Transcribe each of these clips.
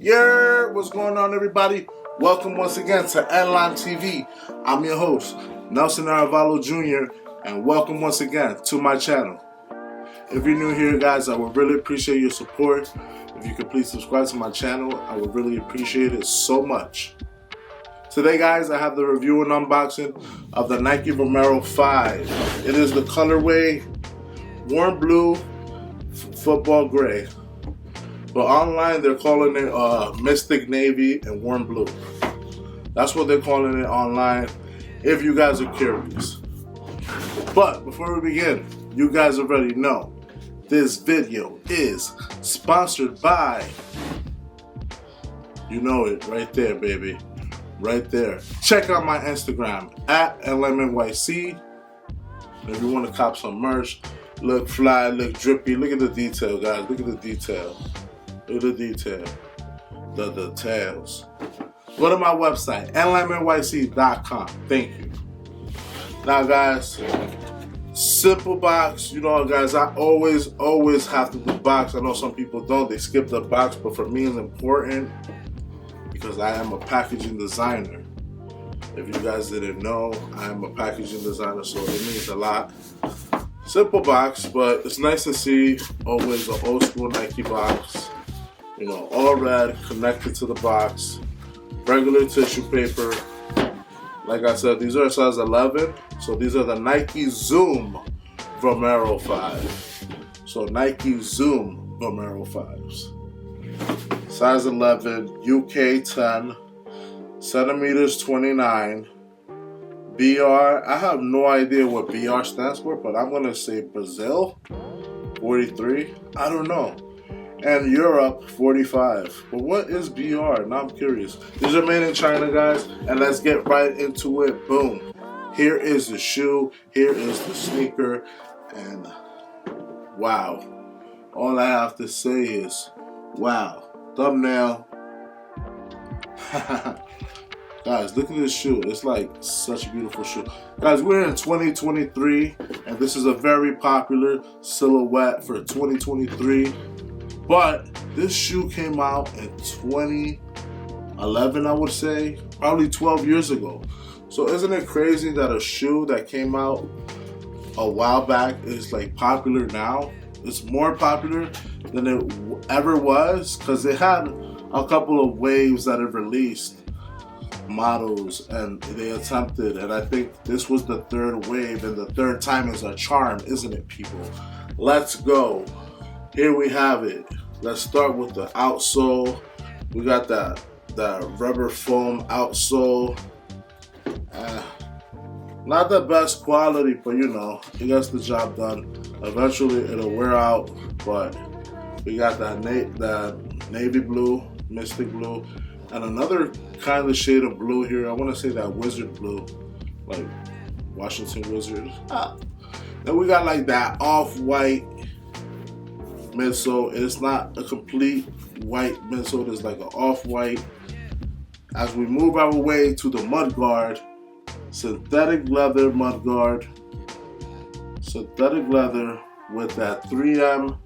Yeah, what's going on, everybody? Welcome once again to Nline TV. I'm your host, Nelson Arevalo Jr., and welcome once again to my channel. If you're new here, guys, I would really appreciate your support. If you could please subscribe to my channel, I would really appreciate it so much. Today, guys, I have the review and unboxing of the Nike Vomero 5. It is the colorway warm blue, football gray. But online, they're calling it Mystic Navy and Warm Blue. That's what they're calling it online, if you guys are curious. But before we begin, you guys already know, this video is sponsored by, you know it, right there, baby. Right there. Check out my Instagram, @LMNYC. If you want to cop some merch, look fly, look drippy, look at the detail, guys. Look at the detail. Look at the detail. The details. Go to my website, nlimenyc.com. Thank you. Now, guys, simple box. You know, guys, I always have to do box. I know some people don't. They skip the box, but for me, it's important because I am a packaging designer. If you guys didn't know, I am a packaging designer, so it means a lot. Simple box, but it's nice to see always an old school Nike box. You know, all red, connected to the box, regular tissue paper. Like I said, these are size 11, so these are the Nike Zoom Vomero 5. So Nike Zoom Vomero 5s. Size 11, UK 10, centimeters 29, BR, I have no idea what BR stands for, but I'm going to say Brazil, 43, I don't know. And Europe, 45. But what is BR? Now I'm curious. These are made in China, guys, and let's get right into it. Boom. Here is the shoe. Here is the sneaker. And wow. All I have to say is, wow. Thumbnail. Guys, look at this shoe. It's like such a beautiful shoe. Guys, we're in 2023, and this is a very popular silhouette for 2023. But this shoe came out in 2011, I would say, probably 12 years ago. So isn't it crazy that a shoe that came out a while back is like popular now? It's more popular than it ever was because it had a couple of waves that it released models and they attempted, and I think this was the third wave, and the third time is a charm, isn't it, people? Let's go. Here we have it. Let's start with the outsole. We got that rubber foam outsole. Not the best quality, but you know, it gets the job done. Eventually it'll wear out, but we got that navy blue, mystic blue, and another kind of shade of blue here. I want to say that wizard blue, like Washington Wizards. Then we got like that off-white midsole. It's not a complete white midsole, it's like an off-white. As we move our way to the mudguard, synthetic leather mudguard, synthetic leather with that 3M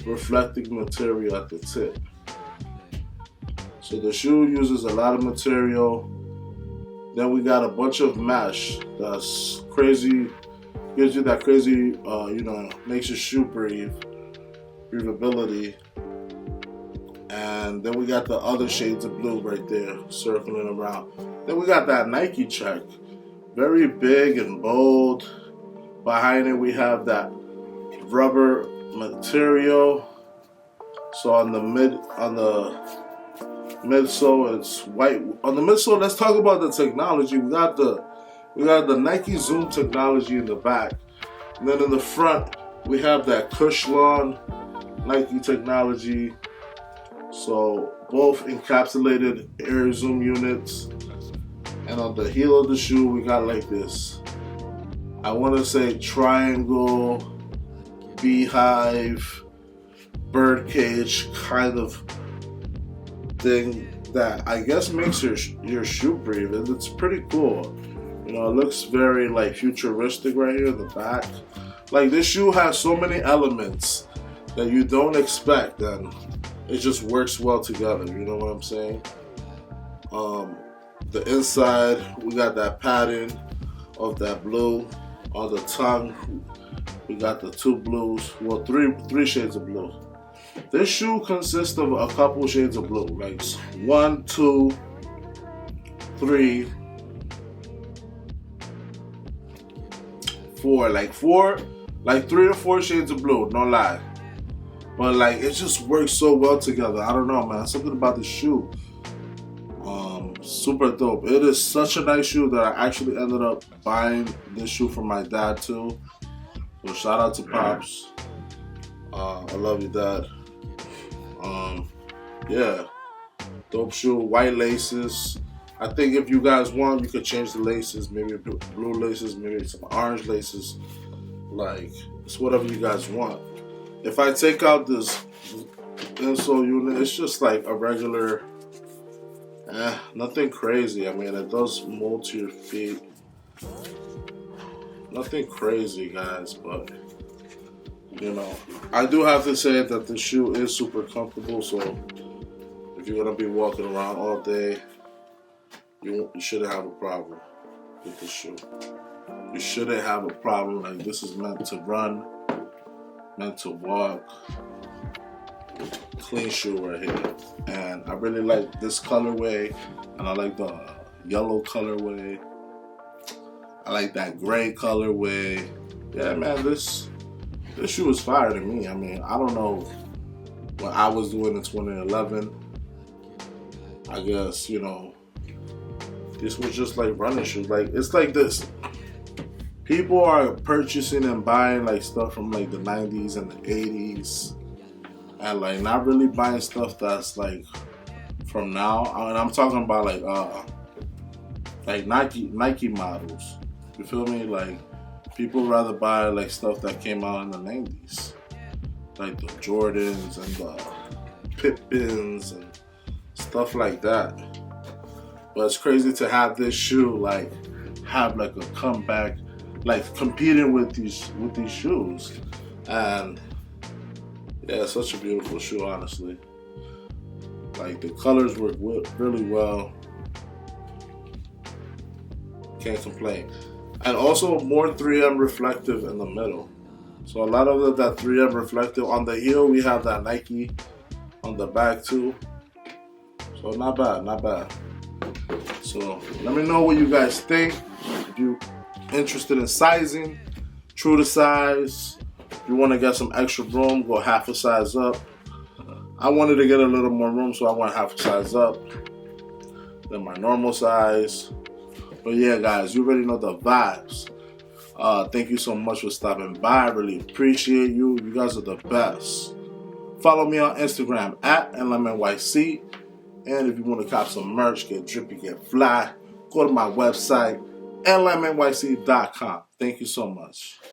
reflecting material at the tip. So the shoe uses a lot of material. Then we got a bunch of mesh that's crazy, gives you that crazy, you know, makes your shoe breathability. And then we got the other shades of blue right there circling around. Then we got that Nike check, very big and bold. Behind it we have that rubber material. So on the midsole it's white. On the midsole, let's talk about the technology. We got the Nike Zoom technology in the back, and then in the front we have that Cushlon Nike technology. So both encapsulated air zoom units. And on the heel of the shoe we got like this, I want to say triangle, beehive, birdcage kind of thing that I guess makes your shoe breathe. It's pretty cool. You know, it looks very like futuristic right here in the back. Like, this shoe has so many elements that you don't expect, and it just works well together. You know what I'm saying? The inside, we got that pattern of that blue. On the tongue, we got the two blues. Well, three shades of blue. This shoe consists of a couple shades of blue, like 1, 2, 3, 4, like 3 or 4 shades of blue. No lie. But like it just works so well together. I don't know, man. Something about the shoe. Super dope. It is such a nice shoe that I actually ended up buying this shoe for my dad too. So shout out to Pops. I love you, Dad. Yeah, dope shoe. White laces. I think if you guys want, you could change the laces. Maybe blue laces, maybe some orange laces. Like it's whatever you guys want. If I take out this insole unit, it's just like a regular, nothing crazy. I mean, it does mold to your feet. Nothing crazy, guys, but you know, I do have to say that the shoe is super comfortable. So if you're gonna be walking around all day, you shouldn't have a problem with this shoe. You shouldn't have a problem. Like this is meant to run, meant to walk. Clean shoe right here, and I really like this colorway, and I like the yellow colorway. I like that gray colorway. Yeah, man, this shoe is fire to me. I mean, I don't know what I was doing in 2011. I guess, you know, this was just like running shoes. Like it's like this. People are purchasing and buying like stuff from like the 90s and the 80s. And like not really buying stuff that's like from now. And I'm talking about like Nike models. You feel me? Like people rather buy like stuff that came out in the 90s, like the Jordans and the Pippins and stuff like that. But it's crazy to have this shoe like have like a comeback, like competing with these shoes. And yeah, it's such a beautiful shoe, honestly. Like the colors work really well. Can't complain. And also more 3M reflective in the middle. So a lot of that 3M reflective on the heel. We have that Nike on the back too. So not bad, not bad. So let me know what you guys think. If you're interested in sizing, true to size. If you want to get some extra room, go half a size up. I wanted to get a little more room, so I went half a size up than my normal size. But yeah, guys, you already know the vibes. Thank you so much for stopping by. I really appreciate you. You guys are the best. Follow me on Instagram at LMNYC. And if you want to cop some merch, get drippy, get fly, go to my website, lmnyc.com. Thank you so much.